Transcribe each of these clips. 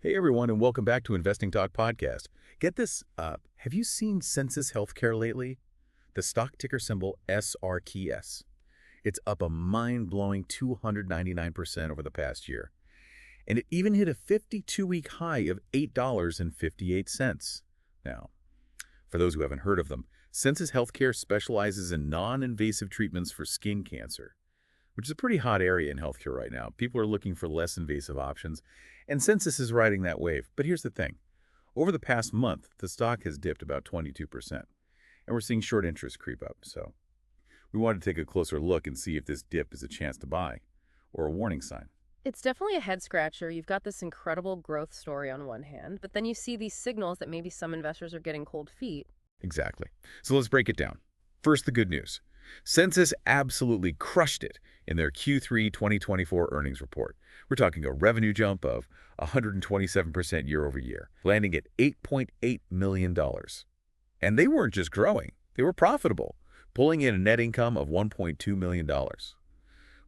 Hey everyone, and welcome back to Investing Talk Podcast. Get this, have you seen Sensus Healthcare lately? The stock ticker symbol SRTS. It's up a mind-blowing 299% over the past year. And it even hit a 52-week high of $8.58. Now, for those who haven't heard of them, Sensus Healthcare specializes in non-invasive treatments for skin cancer, which is a pretty hot area in healthcare right now. People are looking for less invasive options, and Sensus is riding that wave. But here's the thing. Over the past month, the stock has dipped about 22%, and we're seeing short interest creep up. So we wanted to take a closer look and see if this dip is a chance to buy or a warning sign. It's definitely a head scratcher. You've got this incredible growth story on one hand, but then you see these signals that maybe some investors are getting cold feet. Exactly. So let's break it down. First, the good news. Sensus absolutely crushed it in their Q3 2024 earnings report. We're talking a revenue jump of 127% year over year, landing at $8.8 million. And they weren't just growing, they were profitable, pulling in a net income of $1.2 million,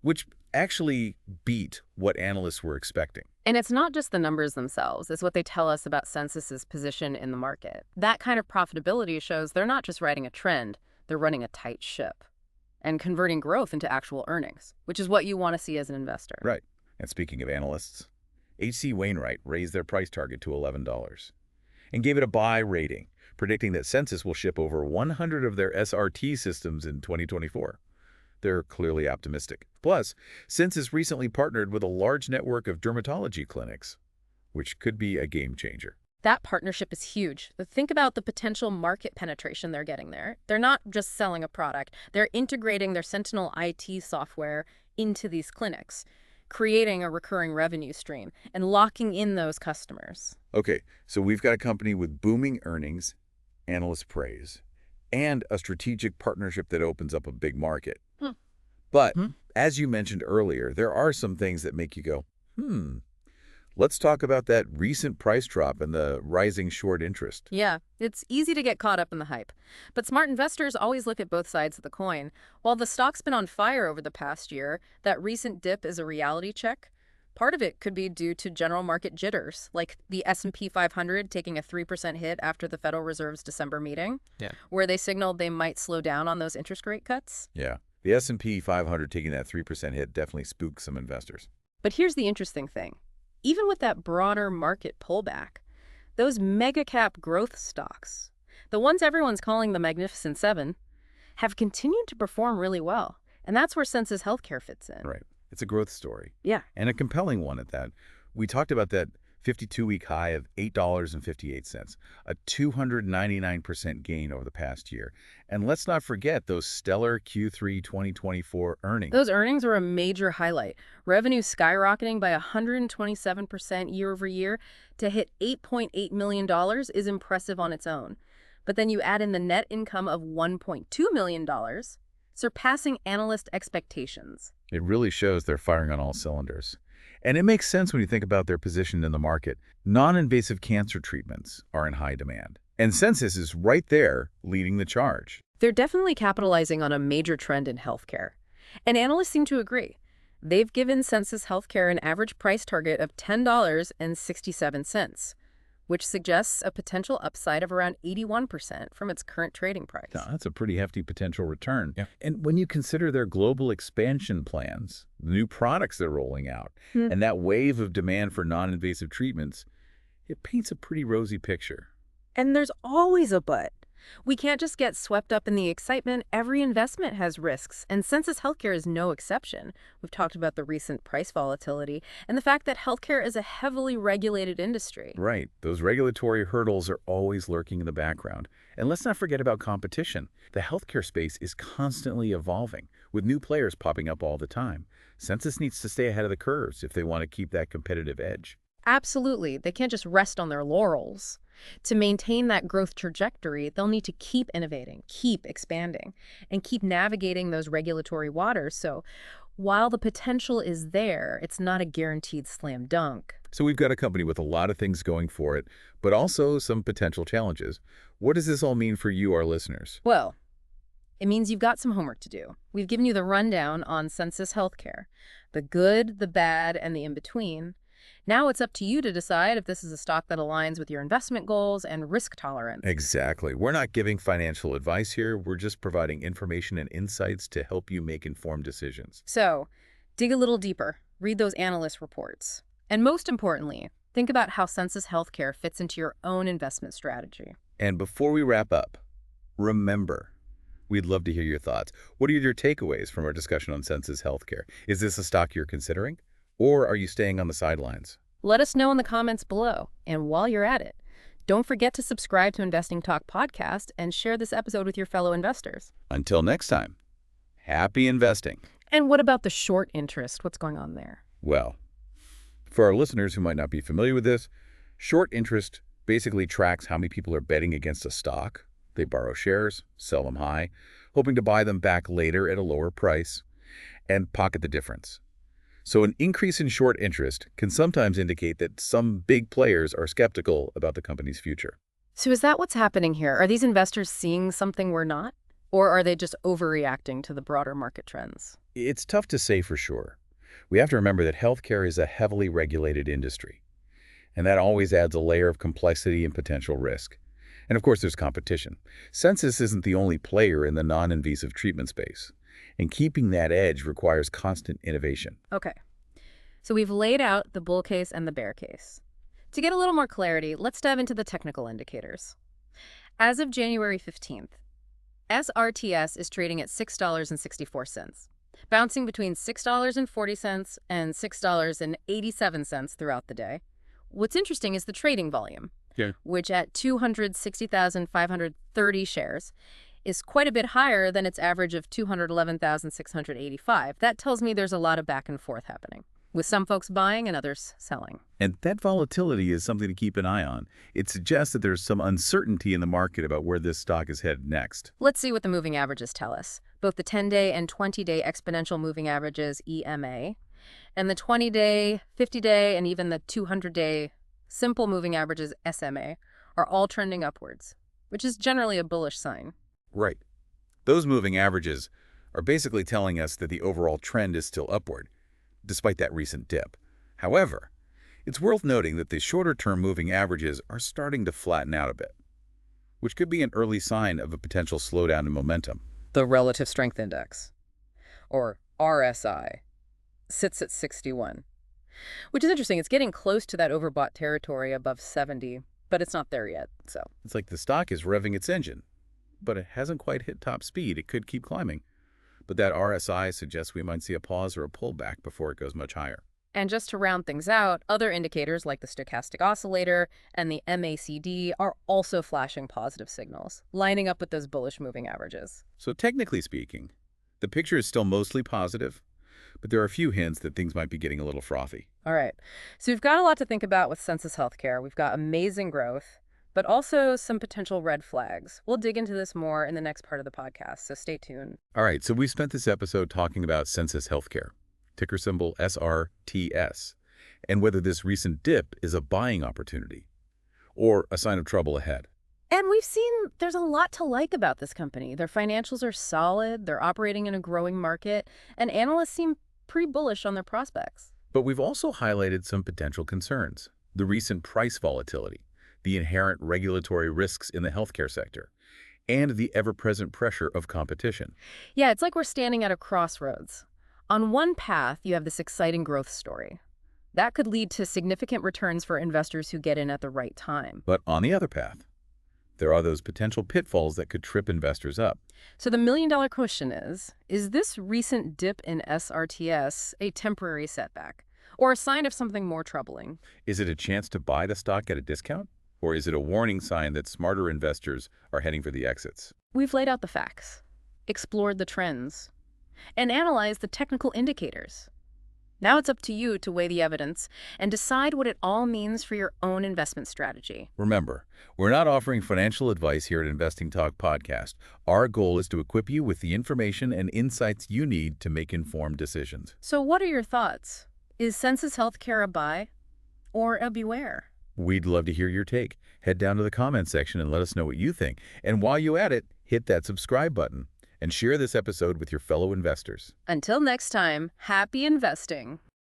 which actually beat what analysts were expecting. And it's not just the numbers themselves, it's what they tell us about Sensus's position in the market. That kind of profitability shows they're not just riding a trend, they're running a tight ship and converting growth into actual earnings, which is what you want to see as an investor. Right. And speaking of analysts, H.C. Wainwright raised their price target to $11 and gave it a buy rating, predicting that Sensus will ship over 100 of their SRT systems in 2024. They're clearly optimistic. Plus, Sensus recently partnered with a large network of dermatology clinics, which could be a game changer. That partnership is huge. But think about the potential market penetration they're getting there. They're not just selling a product. They're integrating their Sentinel IT software into these clinics, creating a recurring revenue stream and locking in those customers. Okay, so we've got a company with booming earnings, analyst praise, and a strategic partnership that opens up a big market. But as you mentioned earlier, there are some things that make you go, Let's talk about that recent price drop and the rising short interest. Yeah, it's easy to get caught up in the hype. But smart investors always look at both sides of the coin. While the stock's been on fire over the past year, that recent dip is a reality check. Part of it could be due to general market jitters, like the S&P 500 taking a 3% hit after the Federal Reserve's December meeting, where they signaled they might slow down on those interest rate cuts. Yeah, the S&P 500 taking that 3% hit definitely spooked some investors. But here's the interesting thing. Even with that broader market pullback, those mega-cap growth stocks, the ones everyone's calling the Magnificent Seven, have continued to perform really well. And that's where Sensus Healthcare fits in. Right. It's a growth story. Yeah. And a compelling one at that. We talked about that 52-week high of $8.58, a 299% gain over the past year. And let's not forget those stellar Q3 2024 earnings. Those earnings were a major highlight. Revenue skyrocketing by 127% year over year to hit $8.8 million is impressive on its own. But then you add in the net income of $1.2 million, surpassing analyst expectations. It really shows they're firing on all cylinders. And it makes sense when you think about their position in the market. Non-invasive cancer treatments are in high demand. And Sensus is right there leading the charge. They're definitely capitalizing on a major trend in healthcare. And analysts seem to agree. They've given Sensus Healthcare an average price target of $10.67, which suggests a potential upside of around 81% from its current trading price. Now, that's a pretty hefty potential return. Yeah. And when you consider their global expansion plans, the new products they're rolling out, and that wave of demand for non-invasive treatments, it paints a pretty rosy picture. And there's always a but. We can't just get swept up in the excitement. Every investment has risks, and Sensus Healthcare is no exception. We've talked about the recent price volatility and the fact that healthcare is a heavily regulated industry. Right. Those regulatory hurdles are always lurking in the background. And let's not forget about competition. The healthcare space is constantly evolving, with new players popping up all the time. Sensus needs to stay ahead of the curves if they want to keep that competitive edge. Absolutely. They can't just rest on their laurels. To maintain that growth trajectory, they'll need to keep innovating, keep expanding, and keep navigating those regulatory waters. So while the potential is there, it's not a guaranteed slam dunk. So we've got a company with a lot of things going for it, but also some potential challenges. What does this all mean for you, our listeners? Well, it means you've got some homework to do. We've given you the rundown on Sensus Healthcare, the good, the bad, and the in-between. Now it's up to you to decide if this is a stock that aligns with your investment goals and risk tolerance. Exactly. We're not giving financial advice here. We're just providing information and insights to help you make informed decisions. So, dig a little deeper, read those analyst reports, and most importantly, think about how Sensus Healthcare fits into your own investment strategy. And before we wrap up, remember, we'd love to hear your thoughts. What are your takeaways from our discussion on Sensus Healthcare? Is this a stock you're considering? Or are you staying on the sidelines? Let us know in the comments below. And while you're at it, don't forget to subscribe to Investing Talk Podcast and share this episode with your fellow investors. Until next time, happy investing. And what about the short interest? What's going on there? Well, for our listeners who might not be familiar with this, short interest basically tracks how many people are betting against a stock. They borrow shares, sell them high, hoping to buy them back later at a lower price, and pocket the difference. So an increase in short interest can sometimes indicate that some big players are skeptical about the company's future. So is that what's happening here? Are these investors seeing something we're not? Or are they just overreacting to the broader market trends? It's tough to say for sure. We have to remember that healthcare is a heavily regulated industry, and that always adds a layer of complexity and potential risk. And of course, there's competition. Sensus isn't the only player in the non-invasive treatment space, and keeping that edge requires constant innovation. Okay, so we've laid out the bull case and the bear case. To get a little more clarity, let's dive into the technical indicators. As of January 15th, SRTS is trading at $6.64, bouncing between $6.40 and $6.87 throughout the day. What's interesting is the trading volume, which at 260,530 shares is quite a bit higher than its average of 211,685. That tells me there's a lot of back and forth happening, with some folks buying and others selling. And that volatility is something to keep an eye on. It suggests that there's some uncertainty in the market about where this stock is headed next. Let's see what the moving averages tell us. Both the 10-day and 20-day exponential moving averages, EMA, and the 20-day, 50-day, and even the 200-day simple moving averages, SMA, are all trending upwards, which is generally a bullish sign. Right. Those moving averages are basically telling us that the overall trend is still upward, despite that recent dip. However, it's worth noting that the shorter-term moving averages are starting to flatten out a bit, which could be an early sign of a potential slowdown in momentum. The Relative Strength Index, or RSI, sits at 61, which is interesting. It's getting close to that overbought territory above 70, but it's not there yet. So it's like the stock is revving its engine, but it hasn't quite hit top speed. It could keep climbing. But that RSI suggests we might see a pause or a pullback before it goes much higher. And just to round things out, other indicators like the stochastic oscillator and the MACD are also flashing positive signals, lining up with those bullish moving averages. So technically speaking, the picture is still mostly positive, but there are a few hints that things might be getting a little frothy. All right. So we've got a lot to think about with Sensus Healthcare. We've got amazing growth, but also some potential red flags. We'll dig into this more in the next part of the podcast, so stay tuned. All right, so we spent this episode talking about Sensus Healthcare, ticker symbol SRTS, and whether this recent dip is a buying opportunity or a sign of trouble ahead. And we've seen there's a lot to like about this company. Their financials are solid, they're operating in a growing market, and analysts seem pretty bullish on their prospects. But we've also highlighted some potential concerns: the recent price volatility, the inherent regulatory risks in the healthcare sector, and the ever-present pressure of competition. Yeah, it's like we're standing at a crossroads. On one path, you have this exciting growth story. That could lead to significant returns for investors who get in at the right time. But on the other path, there are those potential pitfalls that could trip investors up. So the million-dollar question is this recent dip in SRTS a temporary setback or a sign of something more troubling? Is it a chance to buy the stock at a discount? Or is it a warning sign that smarter investors are heading for the exits? We've laid out the facts, explored the trends, and analyzed the technical indicators. Now it's up to you to weigh the evidence and decide what it all means for your own investment strategy. Remember, we're not offering financial advice here at Investing Talk Podcast. Our goal is to equip you with the information and insights you need to make informed decisions. So what are your thoughts? Is Sensus Healthcare a buy or a beware? We'd love to hear your take. Head down to the comments section and let us know what you think. And while you're at it, hit that subscribe button and share this episode with your fellow investors. Until next time, happy investing.